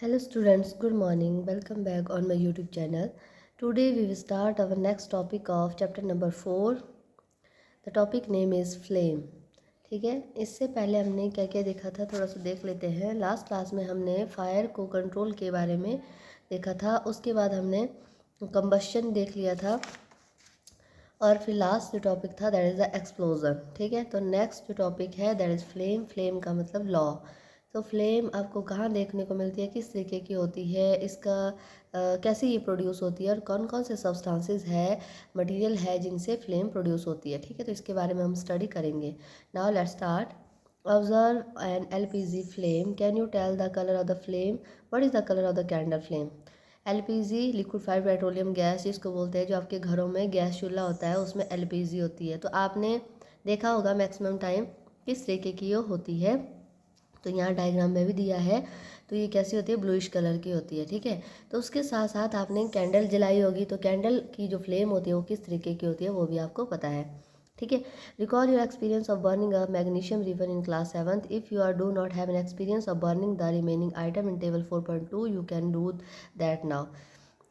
Hello students, good morning. Welcome back on my YouTube channel. Today we will start our next topic of chapter number 4. The topic name is flame. ठीक है, इससे पहले हमने क्या क्या देखा था थोड़ा सा देख लेते हैं। लास्ट क्लास में हमने फायर को कंट्रोल के बारे में देखा था, उसके बाद हमने कंबस्शन देख लिया था और फिर लास्ट जो टॉपिक था दैट इज़ द एक्सप्लोजन। ठीक है, तो नेक्स्ट जो टॉपिक है दैट इज़ फ्लेम। फ्लेम का मतलब लॉ। तो फ्लेम आपको कहाँ देखने को मिलती है, किस तरीके की होती है, इसका कैसे ये प्रोड्यूस होती है और कौन कौन से सब्सटेंसेस है, मटेरियल है जिनसे फ्लेम प्रोड्यूस होती है। ठीक है, तो इसके बारे में हम स्टडी करेंगे। Now let's start. Observe an LPG flame. Can you tell the colour of the flame? What is the colour of the candle flame? LPG liquefied petroleum gas जिसको बोलते हैं, जो आपके घरों में गैस चूल्हा होता है उसमें एलपीजी होती है। तो आपने देखा होगा मैक्सिमम टाइम किस तरीके की ये होती है। तो यहाँ डायग्राम में भी दिया है। तो ये कैसी होती है, ब्लूइश कलर की होती है। ठीक है, तो उसके साथ साथ आपने कैंडल जलाई होगी, तो कैंडल की जो फ्लेम होती है वो किस तरीके की होती है वो भी आपको पता है। ठीक है, recall your experience of burning a magnesium ribbon in class 7th। If you are do not have an experience of burning the remaining item in table 4.2 you can do that now.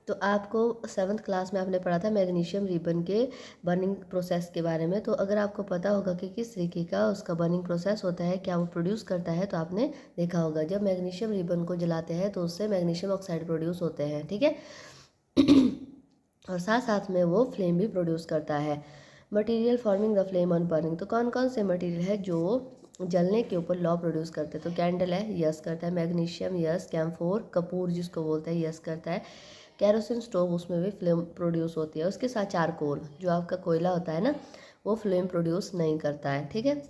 तो आपको 7th class में आपने पढ़ा था magnesium ribbon के burning process के बारे में। तो अगर आपको पता होगा कि किस तरीके का उसका बर्निंग प्रोसेस होता है, क्या वो प्रोड्यूस करता है, तो आपने देखा होगा जब मैग्नीशियम रिबन को जलाते हैं तो उससे मैग्नीशियम ऑक्साइड प्रोड्यूस होते हैं। ठीक है और साथ साथ में वो फ्लेम भी प्रोड्यूस करता है। Material forming the flame on burning. तो कौन कौन से मटेरियल है जो जलने के ऊपर लॉ प्रोड्यूस करते हैं? तो कैंडल है, यस करता है। Magnesium, yes. कैम्फोर, कपूर जिसको बोलते हैं, यस करता है। कैरोसिन स्टोव, उसमें भी फ्लेम प्रोड्यूस होती है। उसके साथ चारकोल जो आपका कोयला होता है ना, वो फ्लेम प्रोड्यूस नहीं करता है। ठीक है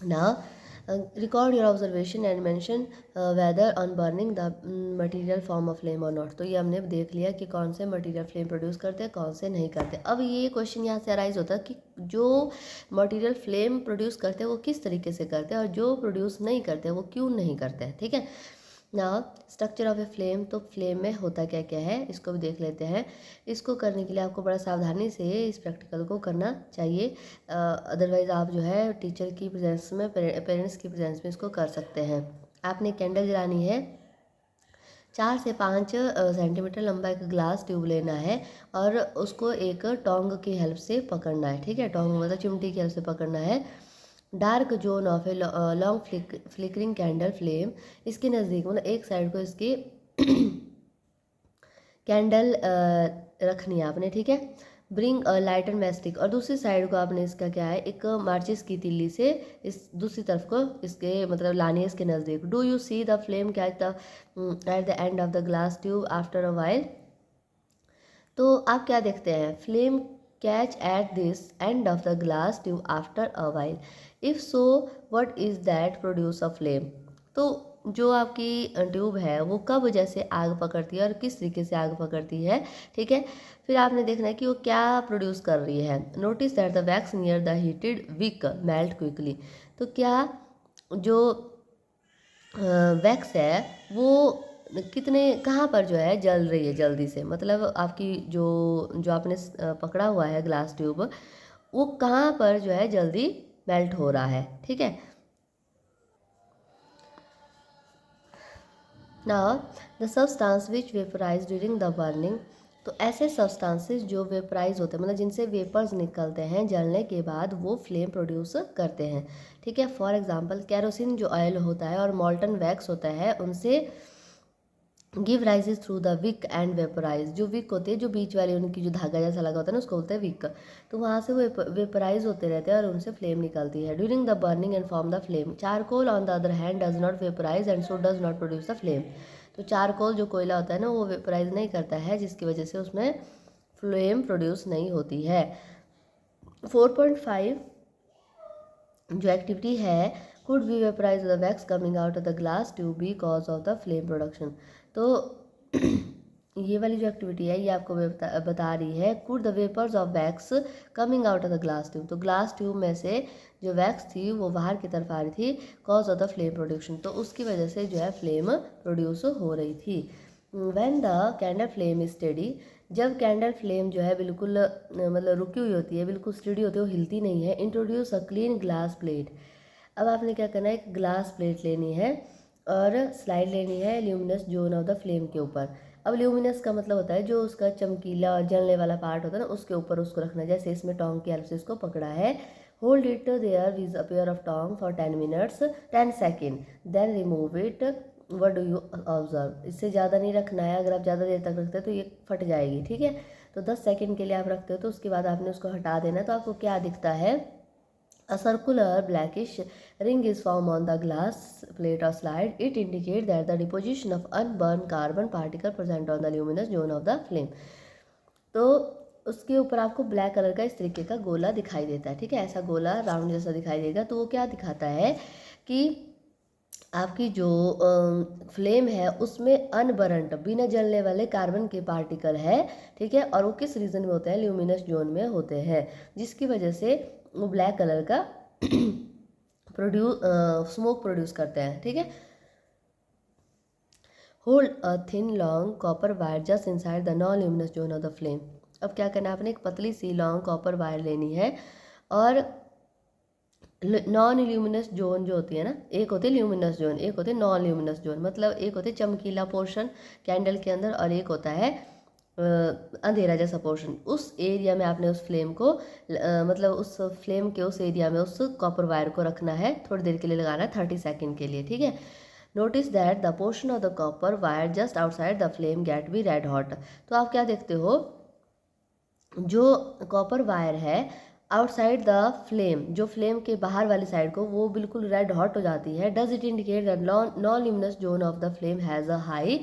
ना, record your observation and mention whether on burning the material form of flame और नॉट। तो ये हमने देख लिया कि कौन से मटेरियल फ्लेम प्रोड्यूस करते हैं, कौन से नहीं करते। अब ये क्वेश्चन यहाँ से अराइज होता है कि जो मटेरियल फ्लेम प्रोड्यूस करते हैं वो किस तरीके से करते हैं और जो प्रोड्यूस नहीं करते वो क्यों नहीं करते हैं। ठीक है ना, स्ट्रक्चर ऑफ ए फ्लेम। तो फ्लेम में होता क्या क्या है इसको भी देख लेते हैं। इसको करने के लिए आपको बड़ा सावधानी से इस प्रैक्टिकल को करना चाहिए, अदरवाइज़ आप जो है टीचर की प्रेजेंस में, पेरेंट्स की प्रेजेंस में इसको कर सकते हैं। आपने कैंडल जलानी है, 4 से 5 सेंटीमीटर लंबा एक ग्लास ट्यूब लेना है और उसको एक टोंग की हेल्प से पकड़ना है। ठीक है, टोंग मतलब चिमटी की हेल्प से पकड़ना है। Dark zone of a long flickering candle flame. इसके नज़दीक मतलब एक साइड को इसकी कैंडल रखनी है आपने। ठीक है, ब्रिंग अ लाइटर मैस्टिक। और दूसरी साइड को आपने इसका क्या है, एक माचिस की तीली से इस दूसरी तरफ को इसके मतलब लानी है इसके नज़दीक। Do you see the flame catch the at the end of the glass tube after a while. तो आप क्या देखते हैं, flame catch at this end of the glass tube after a while. If so what is that produce a flame. तो जो आपकी tube है वो कब जैसे आग पकड़ती है और किस तरीके से आग पकड़ती है। ठीक है, फिर आपने देखना है कि वो क्या प्रोड्यूस कर रही है। Notice that the wax near the heated wick melt quickly. तो क्या जो वैक्स है वो कितने कहाँ पर जो है जल रही है जल्दी से, मतलब आपकी जो जो आपने पकड़ा हुआ है ग्लास ट्यूब, वो कहाँ पर जो है जल्दी मेल्ट हो रहा है। ठीक है, now the substance which vaporise during the burning. तो ऐसे सब्सटेंसेस जो वेपराइज होते हैं मतलब जिनसे वेपर्स निकलते हैं जलने के बाद, वो फ्लेम प्रोड्यूस करते हैं। ठीक है, फॉर एग्जांपल कैरोसिन जो ऑयल होता है और मॉल्टन वैक्स होता है, उनसे give rises through the wick and vaporise. जो विक होते हैं, जो बीच वाले उनकी जो धागा जैसा लगा होता है ना, उसको बोलते हैं विक। तो वहाँ से वो वेपराइज होते रहते हैं और उनसे फ्लेम निकलती है। During the burning and form the flame. Charcoal on the other hand does not vaporise and so does not produce the flame. तो चारकोल जो कोयला होता है ना, वो वेपराइज नहीं करता है, जिसकी वजह से उसमें फ्लेम प्रोड्यूस नहीं होती है। 4.5 जो एक्टिविटी है, could be vaporise the wax coming out of the glass tube because of the flame production. तो ये वाली जो एक्टिविटी है ये आपको बता रही है, could the vapours of wax coming out of the glass tube. तो ग्लास ट्यूब में से जो वैक्स थी वो बाहर की तरफ आ रही थी, cause of the flame production. तो उसकी वजह से जो है फ्लेम प्रोड्यूस हो रही थी। When the candle flame is steady. जब कैंडल फ्लेम जो है बिल्कुल मतलब रुकी हुई होती है, बिल्कुल स्टेडी होती है, वो हिलती नहीं है। Introduce a clean glass plate. अब आपने क्या करना है, एक ग्लास प्लेट लेनी है और स्लाइड लेनी है luminous zone of the flame के ऊपर। अब ल्यूमिनस का मतलब होता है जो उसका चमकीला और जलने वाला पार्ट होता है ना, उसके ऊपर उसको रखना है। जैसे इसमें टोंग की हेल्प से इसको पकड़ा है। Hold it there with a pair of tong for 10 minutes 10 second, then remove it. What do you observe? इससे ज़्यादा नहीं रखना है, अगर आप ज़्यादा देर तक रखते हैं तो ये फट जाएगी, ठीक है। तो 10 सेकेंड के लिए आप रखते हो, तो उसके बाद आपने उसको हटा देना। तो आपको क्या दिखता है? A circular blackish ring is formed on the glass plate or slide. It indicates that the deposition of unburned carbon particle present on the luminous zone of the flame. तो उसके ऊपर आपको ब्लैक कलर का इस तरीके का गोला दिखाई देता है, ठीक है। ऐसा गोला राउंड जैसा दिखाई देगा। तो वो क्या दिखाता है कि आपकी जो फ्लेम है उसमें अनबरंट बिना जलने वाले कार्बन के पार्टिकल है, ठीक है। और वो किस रीजन में होते हैं? ल्यूमिनस जोन में होते हैं, जिसकी वजह से वो ब्लैक कलर का स्मोक प्रोड्यूस करते हैं, ठीक है। Hold a thin long copper wire just inside the non luminous zone of the flame. अब क्या करना है? आपने एक पतली सी लॉन्ग कॉपर वायर लेनी है और नॉन ल्यूमिनस जोन जो होती है ना, एक होती है ल्यूमिनस जोन, एक होती है नॉन ल्यूमिनस जोन। मतलब एक होती है चमकीला पोर्शन कैंडल के अंदर और एक होता है अंधेरा जैसा पोर्शन। उस एरिया में आपने उस फ्लेम को मतलब उस फ्लेम के उस एरिया में उस कॉपर वायर को रखना है, थोड़ी देर के लिए लगाना है, 30 सेकेंड के लिए, ठीक है। Notice that the portion of the copper wire just outside the flame get be red hot. तो आप क्या देखते हो? जो कॉपर वायर है आउटसाइड द फ्लेम, जो फ्लेम के बाहर वाली साइड को, वो बिल्कुल रेड हॉट हो जाती है। Does it indicate that non luminous zone of the flame has a high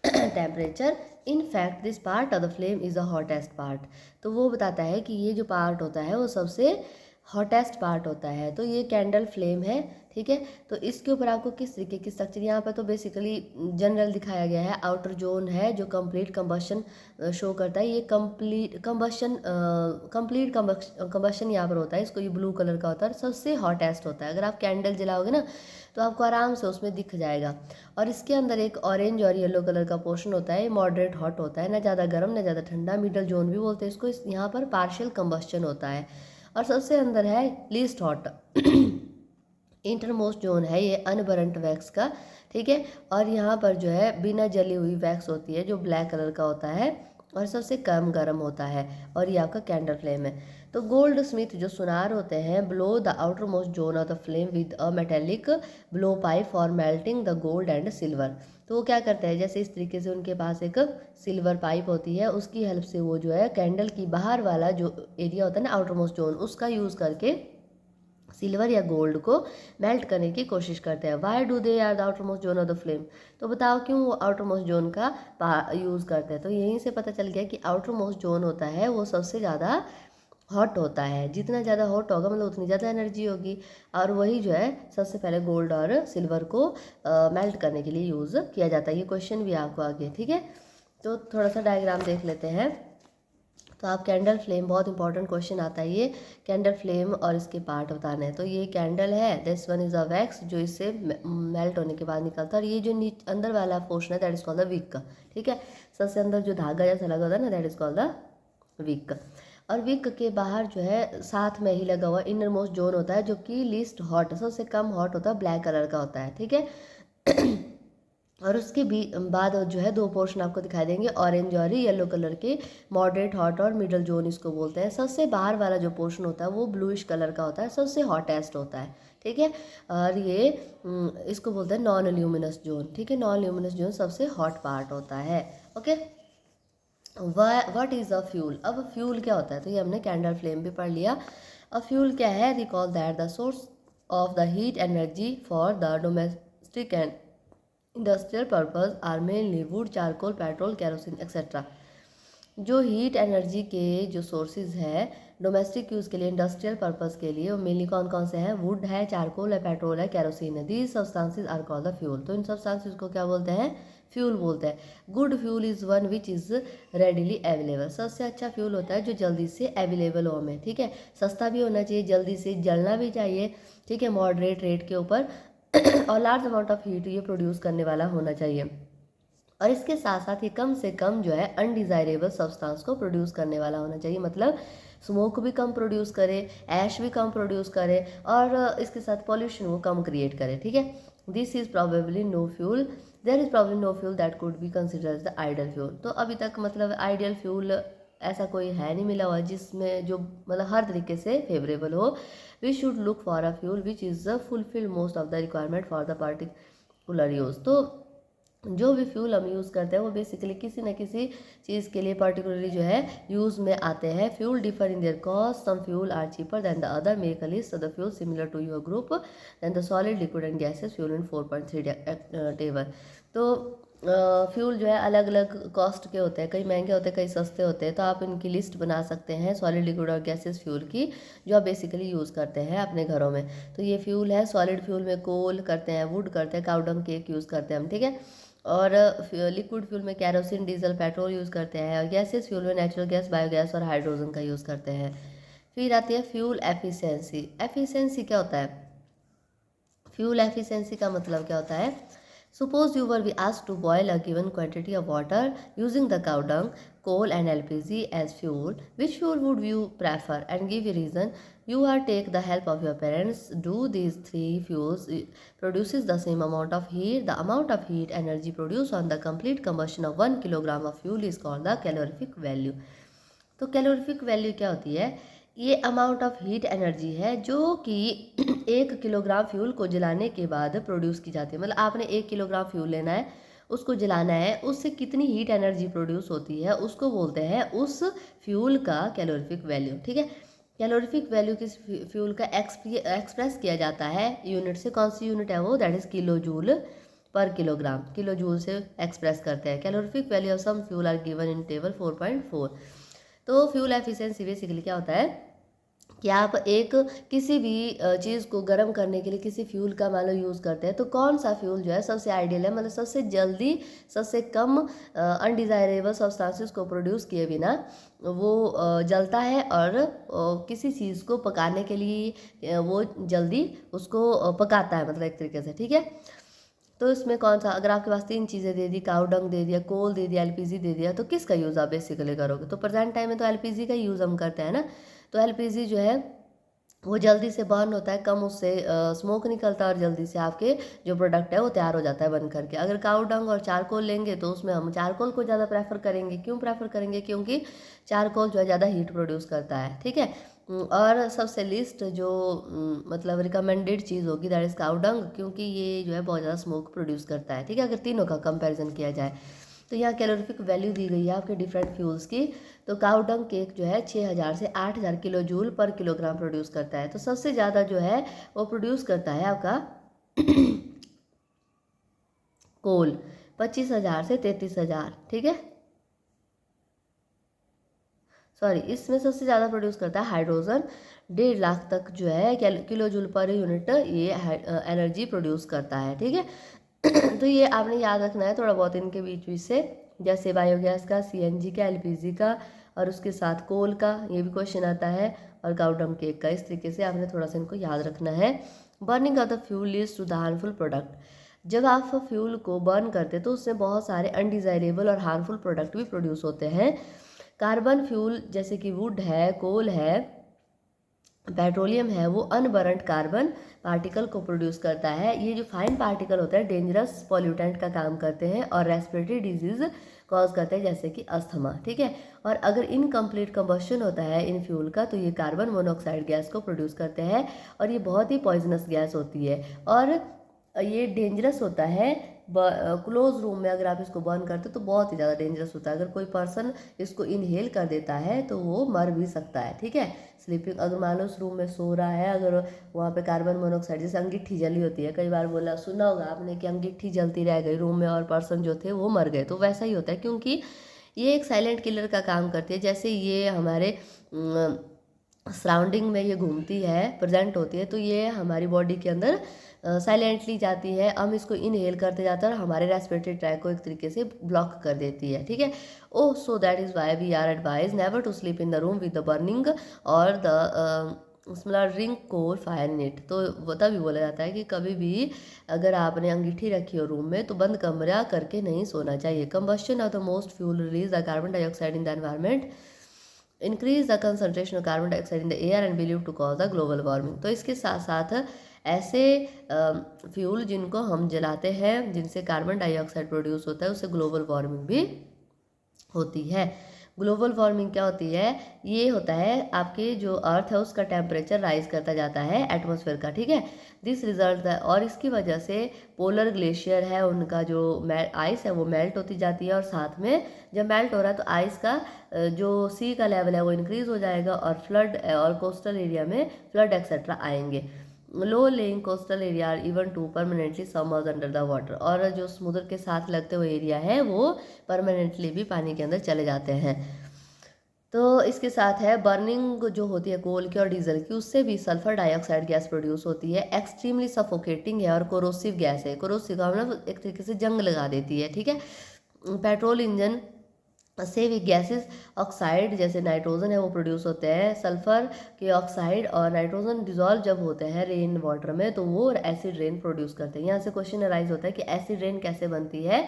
temperature? In fact this part of the flame is the hottest part. तो वो बताता है कि ये जो पार्ट होता है वो सबसे हॉटेस्ट पार्ट होता है। तो ये कैंडल फ्लेम है, ठीक है। तो इसके ऊपर आपको किस तरीके की स्ट्रक्चर, यहाँ पर तो बेसिकली जनरल दिखाया गया है। आउटर जोन है जो कंप्लीट कंबशन शो करता है। ये कंप्लीट कंबशन यहाँ पर होता है। इसको ये ब्लू कलर का होता है, सबसे हॉटेस्ट होता है। अगर आप कैंडल जलाओगे ना तो आपको आराम से उसमें दिख जाएगा। और इसके अंदर एक ऑरेंज और येलो कलर का पोर्शन होता है, मॉडरेट हॉट होता है, ना ज़्यादा गर्म ना ज़्यादा ठंडा, मिडल जोन भी बोलते हैं इसको। यहाँ पर पार्शियल कंबस्शन होता है। और सबसे अंदर है लीस्ट हॉट इंटरमोस्ट जोन है ये अनबरंट वैक्स का, ठीक है। और यहाँ पर जो है बिना जली हुई वैक्स होती है जो ब्लैक कलर का होता है और सबसे कम गर्म होता है। और ये आपका कैंडल फ्लेम है। तो गोल्ड स्मिथ जो सुनार होते हैं blow the outermost zone of the flame with a metallic blow pipe for melting the gold and silver. तो वो क्या करते हैं? जैसे इस तरीके से उनके पास एक सिल्वर पाइप होती है, उसकी हेल्प से वो जो है कैंडल की बाहर वाला जो एरिया होता है ना आउटर मोस्ट जोन, उसका यूज़ करके सिल्वर या गोल्ड को मेल्ट करने की कोशिश करते हैं। Why do they are the outermost zone of the flame? तो बताओ क्यों वो आउटर मोस्ट जोन का यूज़ करते हैं? तो यहीं से पता चल गया कि आउटर मोस्ट जोन होता है वो सबसे ज़्यादा हॉट होता है। जितना ज़्यादा हॉट होगा मतलब उतनी ज़्यादा एनर्जी होगी। और वही जो है सबसे पहले गोल्ड और सिल्वर को मेल्ट करने के लिए यूज़ किया जाता है। ये क्वेश्चन भी आपको आगे, ठीक है। तो थोड़ा सा डायग्राम देख लेते हैं। तो आप कैंडल फ्लेम, बहुत इंपॉर्टेंट क्वेश्चन आता है ये, कैंडल फ्लेम और इसके पार्ट बताने हैं। तो ये कैंडल है, this one is a wax जो इससे मेल्ट होने के बाद निकलता है। और ये जो अंदर वाला पोर्शन है that is called the wick, ठीक है। सबसे अंदर जो धागा जैसा लगा होता है ना that is called the wick. और विक के बाहर जो है साथ में ही लगा हुआ इनर मोस्ट जोन होता है जो कि लीस्ट हॉट, सबसे कम हॉट होता है, ब्लैक कलर का होता है, ठीक है। और उसके भी बाद जो है दो पोर्शन आपको दिखाई देंगे, ऑरेंज और येलो कलर के, मॉडरेट हॉट और मिडल जोन इसको बोलते हैं। सबसे बाहर वाला जो पोर्शन होता है वो ब्लूइश कलर का होता है, सबसे हॉटेस्ट होता है, ठीक है। और ये इसको बोलते हैं नॉन ल्यूमिनस जोन, ठीक है। नॉन ल्यूमिनस जोन सबसे हॉट पार्ट होता है, okay. What is a fuel? अब फ्यूल क्या होता है? तो ये हमने कैंडल फ्लेम भी पढ़ लिया। अब फ्यूल क्या है? Recall that the source of the heat energy for the domestic and industrial purpose are mainly wood, charcoal, petrol, kerosene etcetera. जो हीट एनर्जी के जो सोर्सेज है डोमेस्टिक यूज़ के लिए, इंडस्ट्रियल पर्पस के लिए, वो मेनली कौन कौन से हैं? वुड है, चारकोल है, पेट्रोल है, कैरोसिन है। These substances are called the fuel. तो इन सब्सटेंसेज को क्या बोलते हैं? फ्यूल बोलते हैं। Good fuel is one which is readily available. सबसे अच्छा फ्यूल होता है जो जल्दी से अवेलेबल हो हमें, ठीक है। सस्ता भी होना चाहिए, जल्दी से जलना भी चाहिए, ठीक है, मॉडरेट रेट के ऊपर और लार्ज अमाउंट ऑफ हीट ये प्रोड्यूस करने वाला होना चाहिए। और इसके साथ साथ ये कम से कम जो है अनडिज़ायरेबल सब्सटेंस को प्रोड्यूस करने वाला होना चाहिए। मतलब स्मोक भी कम प्रोड्यूस करे, ऐश भी कम प्रोड्यूस करे और इसके साथ पॉल्यूशन वो कम क्रिएट करे, ठीक है। This is probably no fuel, there is probably no fuel that could be consider as the ideal fuel. तो अभी तक मतलब आइडियल फ्यूल ऐसा कोई है नहीं मिला हुआ जिसमें जो मतलब हर तरीके से फेवरेबल हो। We should look for a fuel which is fulfil most of the requirement for the particular use. तो जो भी फ्यूल हम यूज़ करते हैं वो बेसिकली किसी न किसी चीज़ के लिए पर्टिकुलरली जो है यूज़ में आते हैं। Fuel differ in their cost, some fuel are cheaper than the other, make a list of the fuel similar to your group then the solid liquid and gases fuel in 4.3 table. तो fuel जो है अलग अलग cost के होते हैं, कई महंगे होते हैं कई सस्ते होते हैं। तो आप इनकी लिस्ट बना सकते हैं सॉलिड लिक्विड और गैसेस फ्यूल की, जो आप बेसिकली यूज़ करते हैं अपने घरों में। तो ये फ्यूल है, सॉलिड फ्यूल में कोल करते हैं, वुड करते हैं, काउडंग केक यूज़ करते हैं हम, ठीक है। और लिक्विड फ्यूल में कैरोसिन, डीजल, पेट्रोल यूज़ करते हैं। और गैसेस फ्यूल में नेचुरल गैस, बायोगैस और हाइड्रोजन का यूज़ करते हैं। फिर आती है फ्यूल एफिशिएंसी। एफिशिएंसी क्या होता है? फ्यूल एफिशिएंसी का मतलब क्या होता है? Suppose you were be asked to boil a given quantity of water using the cow dung, coal and LPG as fuel. Which fuel would you prefer? And give a reason. You are take the help of your parents. Do these three fuels produces the same amount of heat? The amount of heat energy produced on the complete combustion of 1 kilogram of fuel is called the calorific value. तो calorific value क्या होती है? ये amount of heat energy है जो कि 1 kilogram fuel को जलाने के बाद प्रोड्यूस की जाती है। मतलब आपने 1 किलोग्राम फ्यूल लेना है, उसको जलाना है, उससे कितनी हीट एनर्जी प्रोड्यूस होती है उसको बोलते हैं उस फ्यूल का कैलोरीफिक वैल्यू, ठीक है। कैलोरीफिक वैल्यू किस फ्यूल का एक्सप्रेस किया जाता है यूनिट से। कौन सी यूनिट है वो? That is kilojoule per kilogram, kilojoule से एक्सप्रेस करते हैं। Calorific value of some fuel are given in table 4.4। तो फ्यूल एफिशिएंसी बेसिकली क्या होता है कि आप एक किसी भी चीज़ को गर्म करने के लिए किसी फ्यूल का मान लो यूज़ करते हैं, तो कौन सा फ्यूल जो है सबसे आइडियल है, मतलब सबसे जल्दी सबसे कम अनडिज़ायरेबल सब्सटेंसेस को प्रोड्यूस किए बिना वो जलता है और किसी चीज़ को पकाने के लिए वो जल्दी उसको पकाता है, मतलब एक तरीके से, ठीक है। तो इसमें कौन सा, अगर आपके पास 3 चीज़ें दे दी, काऊ डंग दे दिया, कोल दे दिया, एलपीजी दे दिया, तो किसका यूज़ आप बेसिकली करोगे? तो प्रेजेंट टाइम में तो एलपीजी का यूज़ हम करते हैं ना। तो एलपीजी जो है वो जल्दी से बर्न होता है, कम उससे स्मोक निकलता है और जल्दी से आपके जो प्रोडक्ट है वो तैयार हो जाता है बन करके। अगर काऊ डंग और चारकोल लेंगे तो उसमें हम चारकोल को ज़्यादा प्रेफर करेंगे। क्यों प्रेफर करेंगे? क्योंकि चारकोल जो है ज़्यादा हीट प्रोड्यूस करता है, ठीक है। और सबसे लिस्ट जो मतलब रिकमेंडेड चीज़ होगी दैट इज़ काऊ डंग, क्योंकि ये जो है बहुत ज़्यादा स्मोक प्रोड्यूस करता है, ठीक है, अगर तीनों का कंपैरिजन किया जाए। तो यहाँ कैलोरीफिक वैल्यू दी गई है आपके डिफरेंट फ्यूल्स की। तो काऊ डंग केक जो है 6000 से 8000 kilo joule per kilogram produce करता है। तो सबसे ज़्यादा जो है वो प्रोड्यूस करता है आपका कोल, 25,000 से 33,000, ठीक है। सॉरी, इसमें सबसे ज़्यादा प्रोड्यूस करता है हाइड्रोजन, 1.5 लाख तक जो है किलो जूल पर यूनिट ये एनर्जी प्रोड्यूस करता है, ठीक है। तो ये आपने याद रखना है थोड़ा बहुत इनके बीच बीच से, जैसे बायोगैस का, सीएनजी का, एलपीजी का और उसके साथ कोल का, ये भी क्वेश्चन आता है, और काऊ डंग केक का। इस तरीके से आपने थोड़ा सा इनको याद रखना है। Burning of the fuel leads to the harmful product. जब आप फ्यूल को बर्न करते हैं तो उससे बहुत सारे अनडिज़ायरेबल और हार्मफुल प्रोडक्ट भी प्रोड्यूस होते हैं। कार्बन फ्यूल जैसे कि वुड है, कोल है, पेट्रोलियम है, वो अनबर्न्ड कार्बन पार्टिकल को प्रोड्यूस करता है। ये जो फाइन पार्टिकल होता है डेंजरस पॉल्यूटेंट का काम करते हैं और रेस्पिरेटरी डिजीज कॉज करते हैं, जैसे कि अस्थमा, ठीक है। और अगर इनकम्प्लीट कंबशन होता है इन फ्यूल का तो ये कार्बन मोनोऑक्साइड गैस को प्रोड्यूस करते हैं और ये बहुत ही पॉइजनस गैस होती है और ये डेंजरस होता है। क्लोज रूम में अगर आप इसको बर्न करते हो तो बहुत ही ज़्यादा डेंजरस होता है। अगर कोई पर्सन इसको इनहेल कर देता है तो वो मर भी सकता है, ठीक है। स्लीपिंग, अगर मान लो उस रूम में सो रहा है, अगर वहाँ पे कार्बन मोनोऑक्साइड, जैसे अंगीठी जली होती है, कई बार बोला सुना होगा आपने कि अंगीठी जलती रह गई रूम में और पर्सन जो थे वो मर गए, तो वैसा ही होता है, क्योंकि ये एक साइलेंट किलर का काम करती है। जैसे ये हमारे सराउंडिंग में ये घूमती है, प्रेजेंट होती है, तो ये हमारी बॉडी के अंदर साइलेंटली जाती है, हम इसको इनहेल करते जाते हैं और हमारे रेस्पिरेटरी ट्रैक को एक तरीके से ब्लॉक कर देती है, ठीक है। Oh, so that is why we are advise never to sleep in the room with the burning और the smouldering coal fire in it. तो वो तभी बोला जाता है कि कभी भी अगर आपने अंगीठी रखी हो रूम में तो बंद कमरा करके नहीं सोना चाहिए। Combustion of the most fuel release the carbon dioxide in the environment, increase the concentration of carbon dioxide in the air and believe to cause the global warming. तो इसके साथ साथ ऐसे फ्यूल जिनको हम जलाते हैं, जिनसे कार्बन डाइऑक्साइड प्रोड्यूस होता है, उससे ग्लोबल वार्मिंग भी होती है। ग्लोबल वार्मिंग क्या होती है? ये होता है आपके जो अर्थ है उसका टेम्परेचर राइज करता जाता है एटमॉस्फेयर का, ठीक है। दिस रिजल्ट है, और इसकी वजह से पोलर ग्लेशियर है उनका जो आइस है वो मेल्ट होती जाती है, और साथ में जब मेल्ट हो रहा है तो आइस का जो सी का लेवल है वो इंक्रीज हो जाएगा, और फ्लड और कोस्टल एरिया में फ्लड एक्सेट्रा आएंगे। Low lying coastal area are even to permanently submerge under the water, और जो समुद्र के साथ लगते हुए एरिया है वो परमानेंटली भी पानी के अंदर चले जाते हैं। तो इसके साथ है बर्निंग जो होती है कोल की और डीजल की, उससे भी सल्फर डाइऑक्साइड गैस प्रोड्यूस होती है। एक्सट्रीमली सफोकेटिंग है और कोरोसिव गैस है। कोरोसिव का मतलब एक तरीके से जंग लगा देती है, ठीक है। पेट्रोल इंजन से भी गैसेस ऑक्साइड जैसे नाइट्रोजन है वो प्रोड्यूस होते हैं। सल्फर के ऑक्साइड और नाइट्रोजन डिजॉल्व जब होते हैं रेन वाटर में तो वो एसिड रेन प्रोड्यूस करते हैं। यहाँ से क्वेश्चन अराइज होता है कि एसिड रेन कैसे बनती है।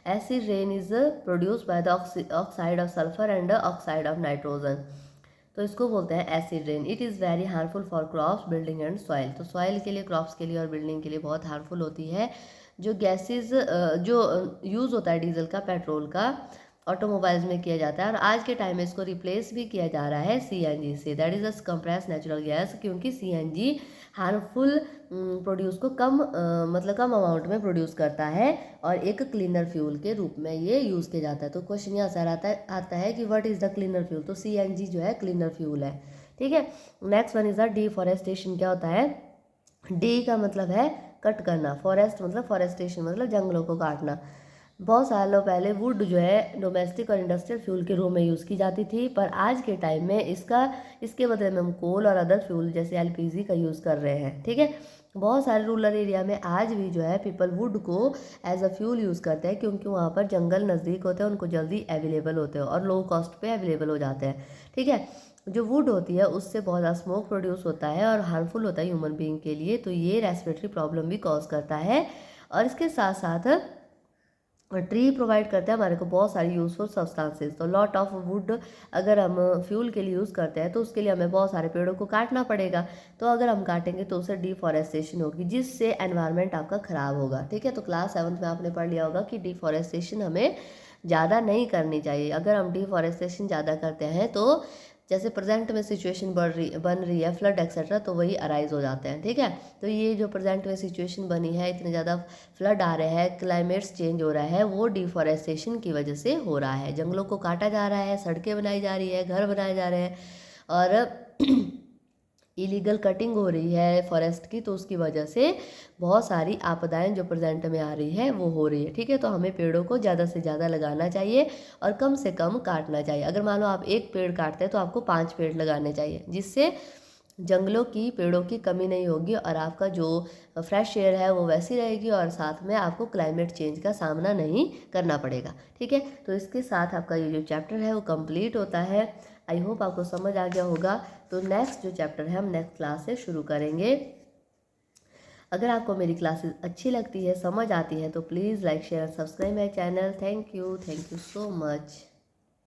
Acid rain is produce by the oxide of sulphur and oxide of nitrogen, तो इसको बोलते हैं acid rain. It is very harmful for crops, building and soil, तो सॉइल के लिए, क्रॉप्स के लिए और बिल्डिंग के लिए बहुत हार्मफुल होती है। जो गैसेस जो यूज़ होता है डीजल का, पेट्रोल का, ऑटोमोबाइल्स में किया जाता है, और आज के टाइम में इसको रिप्लेस भी किया जा रहा है सीएनजी से, that is a compressed natural gas, क्योंकि सीएनजी हार्मफुल प्रोड्यूस को कम मतलब कम अमाउंट में प्रोड्यूस करता है और एक क्लीनर फ्यूल के रूप में ये यूज़ किया जाता है। तो क्वेश्चन यहाँ से आता है कि what is the cleaner fuel, तो सीएनजी जो है क्लीनर फ्यूल है, ठीक है। Next one is the deforestation. क्या होता है? डी का मतलब है कट करना, फॉरेस्ट मतलब फॉरेस्टेशन मतलब जंगलों को काटना। बहुत सालों पहले वुड जो है डोमेस्टिक और इंडस्ट्रियल फ्यूल के रूप में यूज़ की जाती थी, पर आज के टाइम में इसके बदले में हम कोल और अदर फ्यूल जैसे एलपीजी का यूज़ कर रहे हैं, ठीक है। बहुत सारे रूरल एरिया में आज भी जो है पीपल वुड को एज अ फ्यूल यूज़ करते हैं, क्योंकि वहाँ पर जंगल नज़दीक होते हैं, उनको जल्दी अवेलेबल होते हैं और लो कॉस्ट पे अवेलेबल हो जाते हैं, ठीक है। जो वुड होती है उससे बहुत ज़्यादा स्मोक प्रोड्यूस होता है और हार्मफुल होता है ह्यूमन बीइंग के लिए, तो ये रेस्पिरेटरी प्रॉब्लम भी कॉज करता है। और इसके साथ साथ ट्री प्रोवाइड करते हैं हमारे को बहुत सारी यूजफुल सब्सटेंसेस। तो लॉट ऑफ वुड अगर हम फ्यूल के लिए यूज़ करते हैं तो उसके लिए हमें बहुत सारे पेड़ों को काटना पड़ेगा, तो अगर हम काटेंगे तो उससे डिफॉरेस्टेशन होगी, जिससे एनवायरनमेंट आपका ख़राब होगा, ठीक है। तो क्लास 7th में आपने पढ़ लिया होगा कि डिफॉरेस्टेशन हमें ज़्यादा नहीं करनी चाहिए। अगर हम डिफॉरेस्टेशन ज़्यादा करते हैं तो जैसे प्रेजेंट में सिचुएशन बन रही है, फ्लड एक्सेट्रा, तो वही अराइज हो जाते हैं, ठीक है। तो ये जो प्रेजेंट में सिचुएशन बनी है, इतने ज़्यादा फ्लड आ रहे हैं, क्लाइमेट्स चेंज हो रहा है, वो डिफॉरेस्टेशन की वजह से हो रहा है। जंगलों को काटा जा रहा है, सड़कें बनाई जा रही है, घर बनाए जा रहे हैं, और इलीगल कटिंग हो रही है फॉरेस्ट की, तो उसकी वजह से बहुत सारी आपदाएं जो प्रेजेंट में आ रही है वो हो रही है, ठीक है। तो हमें पेड़ों को ज़्यादा से ज़्यादा लगाना चाहिए और कम से कम काटना चाहिए। अगर मान लो आप एक पेड़ काटते हैं तो आपको 5 पेड़ लगाने चाहिए, जिससे जंगलों की, पेड़ों की कमी नहीं होगी और आपका जो फ्रेश एयर है वो वैसी रहेगी, और साथ में आपको क्लाइमेट चेंज का सामना नहीं करना पड़ेगा, ठीक है। तो इसके साथ आपका ये जो चैप्टर है वो कंप्लीट होता है। आई होप आपको समझ आ गया होगा। तो नेक्स्ट जो चैप्टर है हम नेक्स्ट क्लास से शुरू करेंगे। अगर आपको मेरी क्लासेस अच्छी लगती है, समझ आती है, तो please like share subscribe my channel. Thank you so much.